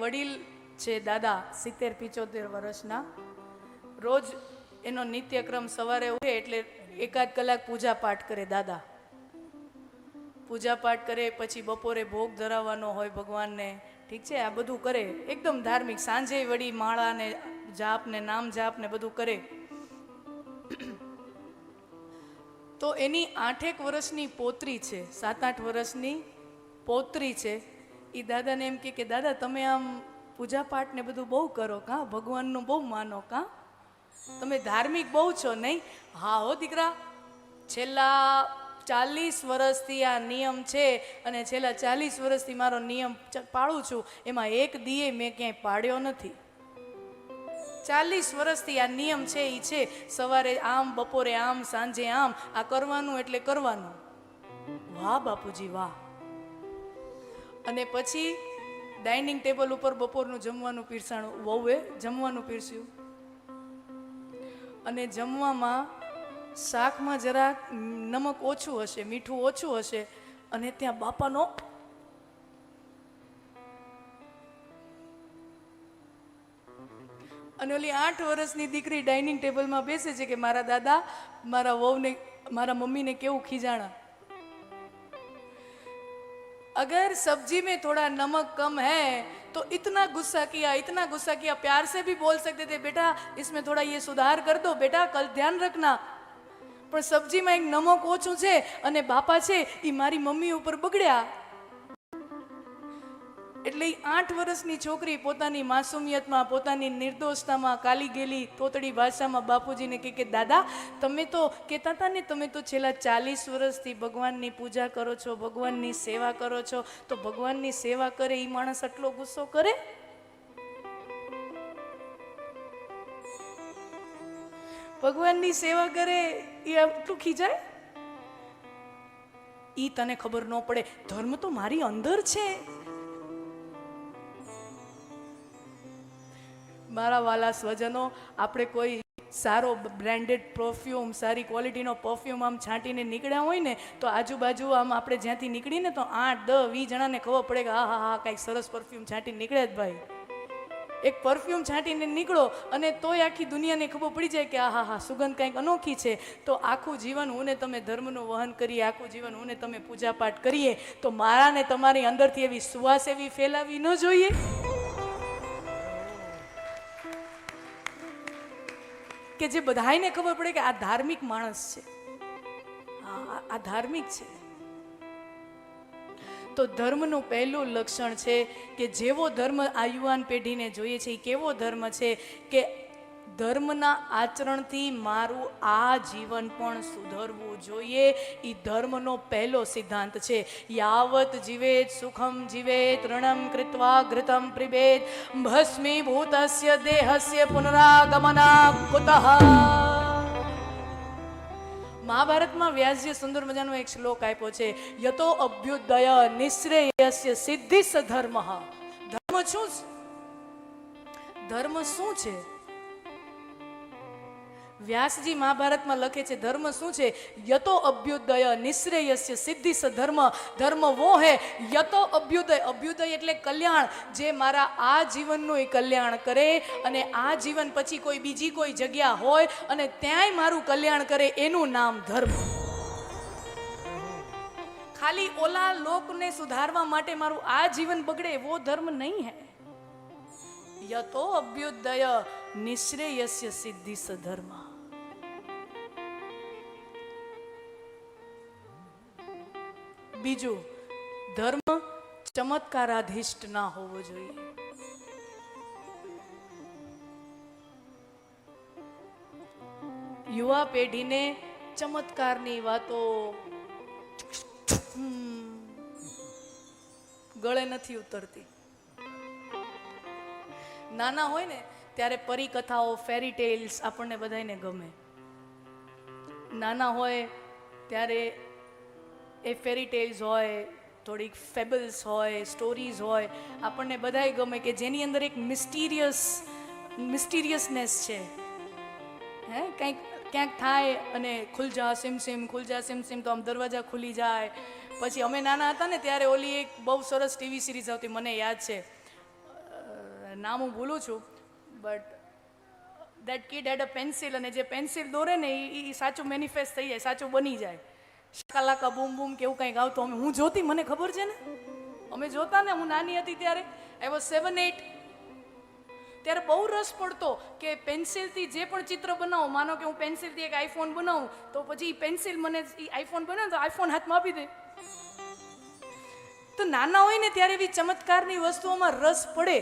વડીલ છે દાદા 70-75 વર્ષના, રોજ એનો નિત્યક્રમ સવારે ઉઠે એટલે 1 કલાક પૂજા પાઠ કરે દાદા. પૂજા પાઠ કરે, પછી બપોરે ભોગ ધરાવવાનો હોય ભગવાનને, ઠીક છે, આ બધું કરે એકદમ ધાર્મિક. સાંજે વળી માળા ને જાપ ને નામ જાપ ને બધું કરે. તો એની 8 વર્ષની પોત્રી છે, 7-8 વર્ષની પોત્રી છે. એ દાદાને એમ કે દાદા તમે આમ પૂજા પાઠ ને બધું બહુ કરો કા, ભગવાનનું બહુ માનો કા, તમે ધાર્મિક બહુ છો નહીં? હા હો દીકરા, છેલ્લા 40 વર્ષથી આ નિયમ છે અને છેલ્લા 40 વર્ષથી મારો નિયમ પાળું છું, એમાં એક દીએ મેં ક્યાંય પાડ્યો નથી. 40 વર્ષથી આ નિયમ છે એ છે, સવારે આમ, બપોરે આમ, સાંજે આમ, આ કરવાનું એટલે કરવાનું. વાહ બાપુજી વાહ. અને પછી ડાઇનિંગ ટેબલ ઉપર બપોરનું જમવાનું પીરસાણું, વહુએ જમવાનું પીરસ્યું અને જમવામાં શાકમાં જરાક નમક ઓછું હશે, મીઠું ઓછું હશે, અને ત્યાં બાપાનો અને ઓલી 8 વર્ષની દીકરી ડાઇનિંગ ટેબલમાં બેસે છે કે મારા દાદા મારા વહુને, મારા મમ્મીને કેવું ખીજાણા. अगर सब्जी में थोड़ा नमक कम है तो इतना गुस्सा किया, प्यार से भी बोल सकते थे बेटा इसमें थोड़ा ये सुधार कर दो बेटा, कल ध्यान रखना. પણ સબ્જીમાં એક નમક ઓછું છે અને બાપા છે એ મારી મમ્મી ઉપર બગડ્યા. એટલે 8 વર્ષની છોકરી પોતાની માસુમિયતમાં, પોતાની નિર્દોષતામાં, કાલી ગેલી તોતડી ભાષામાં બાપુજીને કે દાદા તમે તો કહેતા હતા ને, તમે તો છેલ્લા 40 વર્ષથી ભગવાનની પૂજા કરો છો, ભગવાનની સેવા કરો છો, તો ભગવાનની સેવા કરે એ માણસ આટલો ગુસ્સો કરે? ભગવાનની સેવા કરે એ આટલું ખીજાય? ઈ તને ખબર ન પડે, ધર્મ તો મારી અંદર છે. મારા વાલા સ્વજનો, આપણે કોઈ સારો બ્રાન્ડેડ પરફ્યુમ, સારી ક્વોલિટીનો પરફ્યુમ આમ છાંટીને નીકળ્યા હોય ને, તો આજુબાજુ આમ આપણે જ્યાંથી નીકળીને તો 8, 10, 20 જણાને ખબર પડે કે હા હા હા કાંઈક સરસ પરફ્યુમ છાંટીને નીકળ્યા જ ભાઈ. એક પરફ્યુમ છાંટીને નીકળો અને તોય આખી દુનિયાને ખબર પડી જાય કે હા હા સુગંધ કંઈક અનોખી છે. તો આખું જીવન હું ને તમે ધર્મનું વહન કરીએ, આખું જીવન હું ને તમે પૂજા પાઠ કરીએ, તો મારા ને તમારી અંદરથી એવી સુવાસ એવી ફેલાવી ન જોઈએ કે જે બધાને ખબર પડે કે આ ધાર્મિક માણસ છે, આ ધાર્મિક છે. તો ધર્મનું પહેલું લક્ષણ છે કે જેવો ધર્મ આ યુવાન પેઢીને જોઈએ છે એ કેવો ધર્મ છે કે ધર્મના આચરણથી મારું આ જીવન પણ સુધરવું જોઈએ. એ ધર્મનો પહેલો સિદ્ધાંત છે. યાવત જીવેત સુખમ જીવેત ઋણમ કૃત્વા ઘૃતમ પ્રિબેત ભસ્મીભૂતસ્ય દેહસ્ય પુનરાગમના કુતઃ. મહાભારતમાં વ્યાસજીએ સુંદર મજાનો એક શ્લોક આપ્યો છે, યતો અભ્યુદય નિશ્રેયસ્ય સિદ્ધિ સધર્મ. ધર્મ શું છે? ધર્મ શું છે? વ્યાસજી મહાભારતમાં લખે છે ધર્મ શું છે? યતો અભ્યુદય નિશ્રેયસ્ય સિદ્ધિ સધર્મ. ધર્મ વો હે યતો અભ્યુદય. અભ્યુદય એટલે કલ્યાણ, જે મારા આ જીવનનું એ કલ્યાણ કરે અને આ જીવન પછી કોઈ બીજી કોઈ જગ્યા હોય અને ત્યાંય મારું કલ્યાણ કરે, એનું નામ ધર્મ. ખાલી ઓલા લોકને સુધારવા માટે મારું આ જીવન બગડે એવો ધર્મ નહીં હે. યતો અભ્યુદય નિશ્રેયસ્ય સિદ્ધિ સધર્મ. બીજું, ધર્મ ચમત્કારાધીષ્ટ ના હોવો જોઈએ. યુવા પેઢીને ચમત્કારની વાતો ગળે નથી ઉતરતી. નાના હોય ને ત્યારે પરીકથાઓ, ફેરી ટેલ્સ આપણને બધાને ગમે. નાના હોય ત્યારે એ ફેરી ટેલ્સ હોય, થોડીક ફેબલ્સ હોય, સ્ટોરીઝ હોય, આપણને બધાય ગમે કે જેની અંદર એક મિસ્ટીરિયસનેસ છે. હે કંઈક ક્યાંક થાય અને ખુલજા સિમ સિમ, ખુલજા સિમ સિમ, તો આમ દરવાજા ખુલી જાય. પછી અમે નાના હતા ને ત્યારે ઓલી એક બહુ સરસ ટીવી સિરીઝ આવતી, મને યાદ છે, નામ હું ભૂલું છું, but that kid had a pencil, અને જે પેન્સિલ દોરે ને એ સાચું મેનિફેસ્ટ થઈ જાય, સાચું બની જાય. શાકાલાકા બૂમ બૂમ કે એવું કંઈક આવતું. હું જોતી, મને ખબર છે ને, અમે જોતા ને, હું નાની હતી ત્યારે, આઈ વોઝ 7-8, ત્યારે બહુ રસ પડતો કે પેન્સિલથી જે પણ ચિત્ર બનાવો, માનો કે હું પેન્સિલથી એક આઈફોન બનાવું, તો પછી પેન્સિલ મને આઈફોન બનાવે તો આઈફોન હાથમાં આપી દે. તો નાના હોય ને ત્યારે એવી ચમત્કારની વસ્તુઓમાં રસ પડે,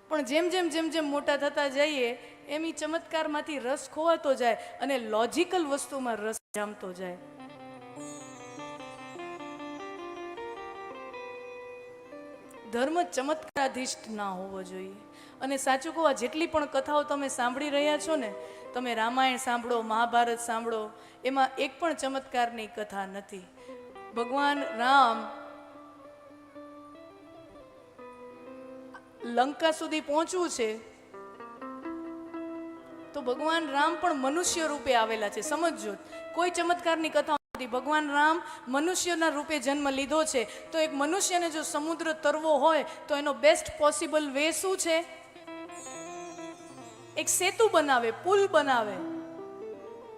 પણ જેમ જેમ જેમ જેમ મોટા થતા જઈએ એમ એ ચમત્કારમાંથી રસ ખોવાતો જાય અને લોજિકલ વસ્તુમાં રસ જામતો જાય. ધર્મ ચમત્કારાધીષ્ટ ના હોવો જોઈએ. અને સાચું કહો, જેટલી પણ કથાઓ તમે સાંભળી રહ્યા છો ને, તમે રામાયણ સાંભળો, મહાભારત સાંભળો, એમાં એક પણ ચમત્કારની કથા નથી. ભગવાન રામ લંકા સુધી પહોંચવું છે તો ભગવાન રામ પણ મનુષ્ય રૂપે આવેલા છે. સમજજો, કોઈ ચમત્કારની કથા નથી. ભગવાન રામ મનુષ્યના રૂપે જન્મ લીધો છે. તો એક મનુષ્યને જો સમુદ્ર તરવો હોય તો એનો બેસ્ટ પોસિબલ વે શું છે? એક સેતુ બનાવે, પુલ બનાવે.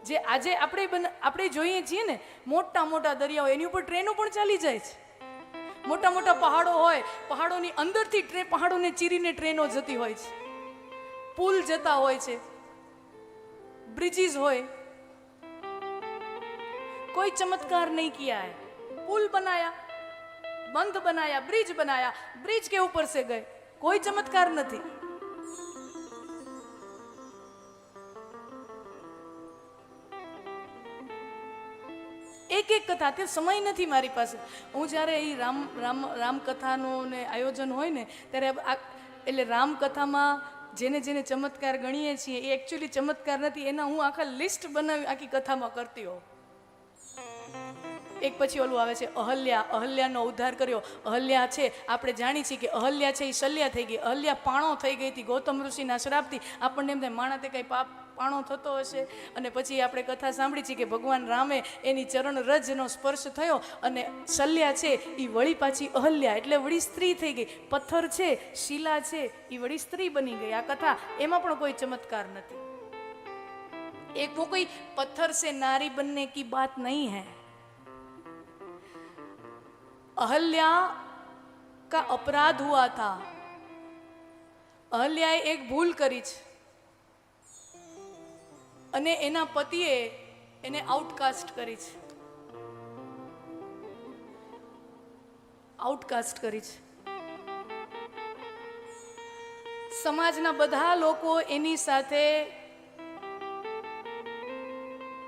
જે આજે આપણે જોઈએ છીએ ને, મોટા મોટા દરિયાઓ, એની ઉપર ટ્રેનો પણ ચાલી જાય છે. મોટા મોટા પહાડો હોય, પહાડોની અંદરથી પહાડોને ચીરીને ટ્રેનો જતી હોય છે, પુલ જતા હોય છે, ब्रिजेस होए. कोई चमत्कार नहीं किया है. पुल बनाया, बंध बनाया, ब्रिज बनाया, ब्रिज के ऊपर से गए, कोई चमत्कार नहीं. એક એક કથા, તે સમય નથી મારી પાસે. હું જ્યારે એ રામકથાનું ને આયોજન હોય ને ત્યારે એટલે રામકથામાં જેને જેને ચમત્કાર ગણીએ છીએ એ એકચ્યુઅલી ચમત્કાર નથી, એના હું આખા લિસ્ટ બનાવી આખી કથામાં કરતી હોઉં. એક પછી ઓલું આવે છે અહલ્યાનો ઉદ્ધાર કર્યો. અહલ્યા છે, આપણે જાણી છીએ કે અહલ્યા છે એ શલ્યા થઈ ગઈ. અહલ્યા પાણો થઈ ગઈ હતી ગૌતમ ઋષિના શ્રાપથી. આપણને એમ થાય માણસ તે કંઈ પાણો થતો હશે. અને પછી આપણે કથા સાંભળી છે કે ભગવાન રામે એની ચરણ રજનો સ્પર્શ થયો અને શલ્યા છે એ વળી પાછી અહલ્યા, એટલે વળી સ્ત્રી થઈ ગઈ. પથ્થર છે, શિલા છે, એ વળી સ્ત્રી બની ગઈ. આ કથા, એમાં પણ કોઈ ચમત્કાર નથી. એક वो कोई पत्थर से नारी बनने की बात नहीं है. अहल्या का अपराध हुआ था. अहल्याए एक भूल કરી છે અને એના પતિએ એને આઉટકાસ્ટ કરી છે. આઉટકાસ્ટ કરી છે. સમાજના બધા લોકો એની સાથે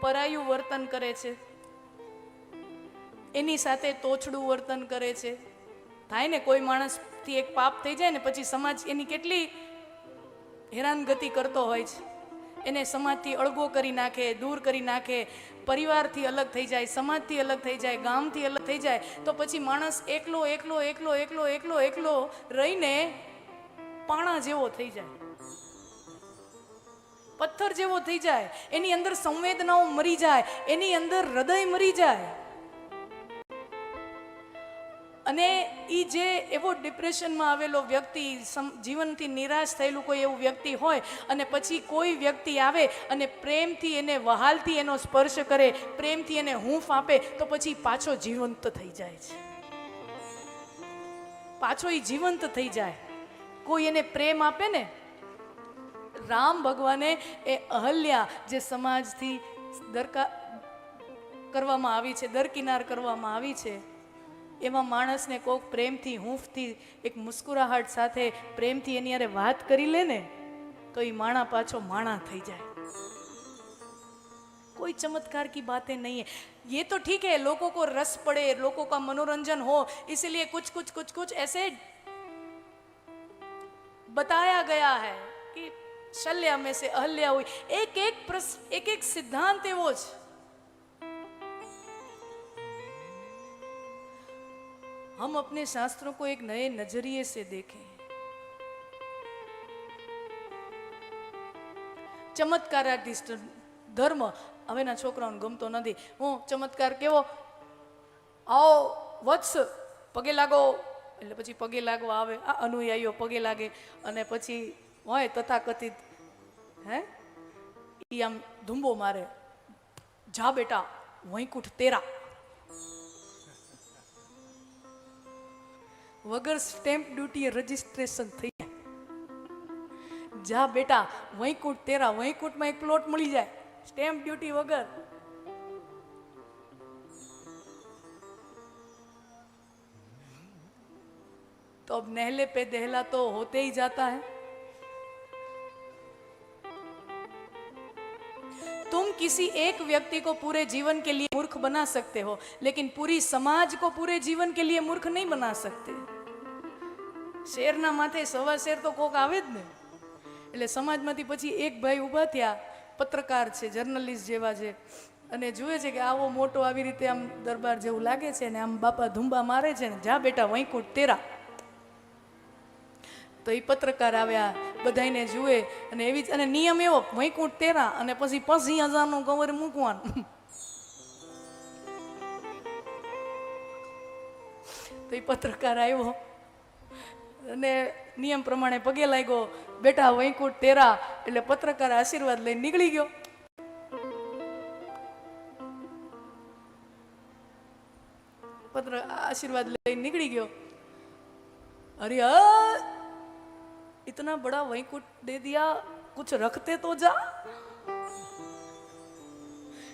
પરાયું વર્તન કરે છે, એની સાથે તોછડું વર્તન કરે છે. થાય ને, કોઈ માણસથી એક પાપ થઈ જાય ને પછી સમાજ એની કેટલી હેરાનગતિ કરતો હોય છે. એને સમાજથી અળગો કરી નાખે, દૂર કરી નાખે, પરિવારથી અલગ થઈ જાય, સમાજથી અલગ થઈ જાય, ગામથી અલગ થઈ જાય. તો પછી માણસ એકલો એકલો એકલો એકલો એકલો એકલો રહીને પાણા જેવો થઈ જાય, પથ્થર જેવો થઈ જાય. એની અંદર સંવેદનાઓ મરી જાય, એની અંદર હૃદય મરી જાય. અને એ જે એવો ડિપ્રેશનમાં આવેલો વ્યક્તિ, જીવનથી નિરાશ થયેલું કોઈ એવું વ્યક્તિ હોય અને પછી કોઈ વ્યક્તિ આવે અને પ્રેમથી એને, વહાલથી એનો સ્પર્શ કરે, પ્રેમથી એને હૂંફ આપે, તો પછી પાછો જીવંત થઈ જાય છે. પાછો એ જીવંત થઈ જાય. કોઈ એને પ્રેમ આપે ને, રામ ભગવાને એ અહલ્યા જે સમાજથી કરવામાં આવી છે, દરકિનાર કરવામાં આવી છે, એમાં માણસને કોઈક પ્રેમથી, હૂંફથી, એક મુસ્કુરાહટ સાથે પ્રેમથી એની હારે વાત કરી લે ને, તો એ માણા પાછો માણા થઈ જાય. कोई चमत्कार की बातें नहीं है. ये तो ठीक है, लोगों को रस पड़े, लोगों का मनोरंजन हो, इसलिए कुछ कुछ कुछ कुछ ऐसे बताया गया है कि शल्या में से अहल्या हुई. एक एक सिद्धांत है वो. हम अपने शास्त्रों को एक नए नजरिए से देखें. ચમત્કારાધીષ્ટ ધર્મ હવેના છોકરાઓને ગમતો નથી. હું ચમત્કાર કેવો, આવો વત્સ, પગે લાગો, એટલે પછી પગે લાગવા આવે, આ અનુયાયીઓ પગે લાગે અને પછી હોય તથાકથિત એ આમ ધુંબો મારે, જા બેટા વૈકુંઠ તેરા. વગર સ્ટેમ્પ ડ્યુટી રજીસ્ટ્રેશન થઈ જાય. જા બેટા વૈકુંઠ તેરા, વૈકુંઠમાં એક પ્લોટ મળી જાય સ્ટેમ્પ ડ્યુટી વગર. तो अब नहले पे दहला तो होते ही जाता है. तुम किसी एक व्यक्ति को पूरे जीवन के लिए मूर्ख बना सकते हो, लेकिन पूरी समाज को पूरे जीवन के लिए मूर्ख नहीं बना सकते. શેરના માથે સવા શેર તો કોક આવે જ ને. એટલે સમાજમાંથી પછી એક ભાઈ ઊભા થયા, પત્રકાર છે, જર્નલિસ્ટ જેવા છે, અને જુએ છે કે આવો મોટો આવી રીતે આમ દરબાર જેવું લાગે છે ને આમ બાપા ધુંબા મારે છે ને, જા બેટા વૈકુંઠ તેરા. તો એ પત્રકાર આવ્યા, બધાને જુએ અને એવી અને નિયમ એવો વૈકુંઠ તેરા અને પછી 50,000નું કવર મૂકવાનું. તો એ પત્રકાર આવ્યો અને નિયમ પ્રમાણે પગે લાગ્યો, બેટા વૈકુંઠ તેરા. એટલે પત્રકાર આશીર્વાદ લઈને નીકળી ગયો. आशीर्वाद लेने निकली गयो. अरे इतना बड़ा वैकुंठ दे दिया, कुछ रखते तो जा,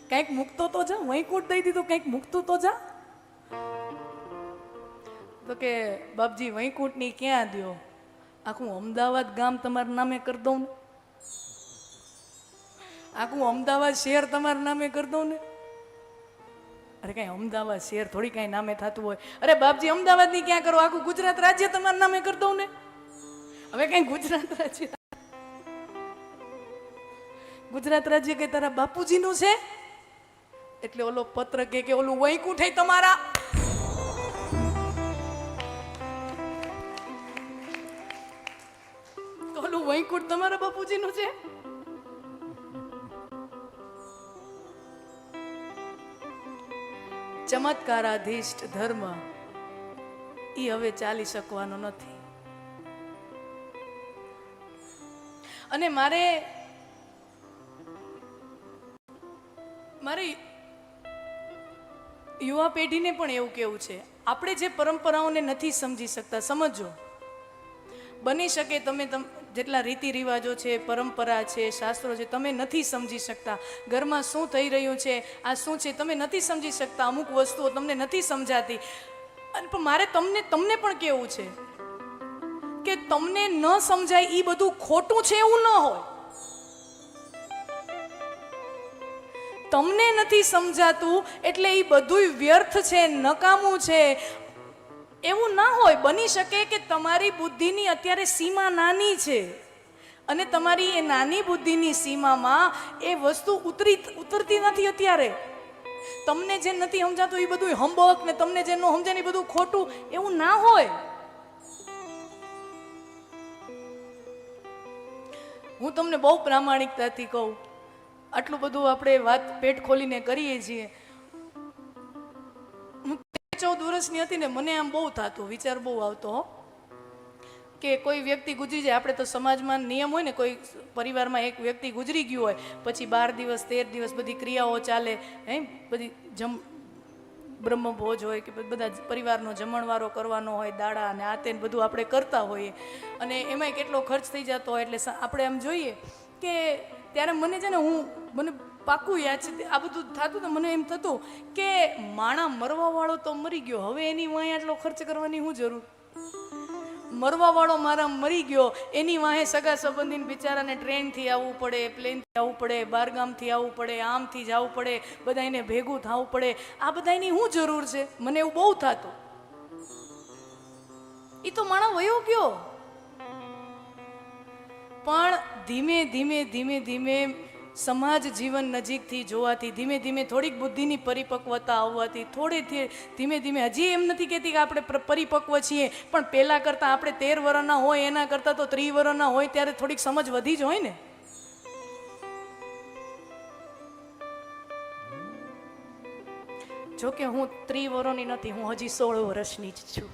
कहीं मुक्तो तो जा. वैकुंठ दे दी तो कहीं मुक्तो तो जा. तो के बापजी वैकुंठ नी क्या दियो, आखू अमदावाद गाम तमार नामे कर दो ने, आखू अमदावाद शहर तमार नामे कर दो ने. अरे कहीं अमदावाद शहर थोड़ी कहीं नामे थातुं होय. अरे बापजी अमदावाद नी क्या करो, आखू गुजरात राज्य तमार नामे कर दो ने. હવે કઈ ગુજરાત રાજ્ય કઈ તારા બાપુજીનું છે? એટલે ઓલો પત્ર કે ઓલું વૈકુંઠ તમારા. ઓલું વૈકુંઠ તમારા બાપુજીનું છે. ચમત્કારાધીષ્ટ ધર્મ ઈ હવે ચાલી શકવાનો નથી. અને મારે યુવા પેઢીને પણ એવું કેવું છે, આપણે જે પરંપરાઓને નથી સમજી શકતા, સમજો. બની શકે તમે જેટલા રીતિ રિવાજો છે, પરંપરા છે, શાસ્ત્રો છે, તમે નથી સમજી શકતા. ઘરમાં શું થઈ રહ્યું છે, આ શું છે, તમે નથી સમજી શકતા. અમુક વસ્તુઓ તમને નથી સમજાતી. અને પણ મારે તમને પણ કેવું છે કે તમને ન સમજાય એ બધું ખોટું છે એવું ન હોય. તમને નથી સમજાતું એટલે એ બધું વ્યર્થ છે, નકામું છે એવું ના હોય. બની શકે કે તમારી બુદ્ધિની અત્યારે સીમા નાની છે અને તમારી એ નાની બુદ્ધિની સીમામાં એ વસ્તુ ઉતરતી નથી અત્યારે. તમને જે નથી સમજાતું એ બધું હંબક ને તમને જે ન સમજાય એ બધું ખોટું એવું ના હોય. હું તમને બહુ પ્રામાણિકતાથી કહું, આટલું બધું આપણે વાત પેટ ખોલીને કરીએ છીએ. હું 14 વર્ષની હતી ને, મને આમ બહુ થતું, વિચાર બહુ આવતો કે કોઈ વ્યક્તિ ગુજરી જાય. આપણે તો સમાજમાં નિયમ હોય ને, કોઈ પરિવારમાં એક વ્યક્તિ ગુજરી ગયું હોય પછી 12 દિવસ 13 દિવસ બધી ક્રિયાઓ ચાલે, બધી બ્રહ્મભોજ હોય કે બધા પરિવારનો જમણવારો કરવાનો હોય, દાડા અને આ તે બધું આપણે કરતા હોઈએ અને એમાંય કેટલો ખર્ચ થઈ જતો હોય. એટલે આપણે આમ જોઈએ કે ત્યારે મને છે ને, મને પાકું યાદ છે આ બધું થતું તો મને એમ થતું કે માણા મરવાવાળો તો મરી ગયો, હવે એની વાંહે આટલો ખર્ચ કરવાની શું જરૂર? મરવાવાળો મારા મરી ગયો, એની વાંહે સગા સંબંધીને બિચારાને ટ્રેનથી આવવું પડે, પ્લેનથી આવવું પડે, બારગામથી આવવું પડે, આમથી જવું પડે, બધાને ભેગું થવું પડે. આ બધાની શું જરૂર છે? મને એવું બહુ થતું. એ તો માણસ વયો ગયો. પણ ધીમે ધીમે ધીમે ધીમે સમાજ જીવન નજીકથી જોવાથી, ધીમે ધીમે થોડીક બુદ્ધિની પરિપક્વતા આવવાથી, ધીમે ધીમે, હજી એમ નથી કહેતી કે આપણે પરિપક્વ છીએ, પણ પહેલાં કરતાં આપણે 13 વર્ષના હોય એના કરતાં તો 30 વર્ષના હોય ત્યારે થોડીક સમજ વધી જ હોય ને. જોકે હું 30 વર્ષની નથી, હું હજી 16 વર્ષની જ છું.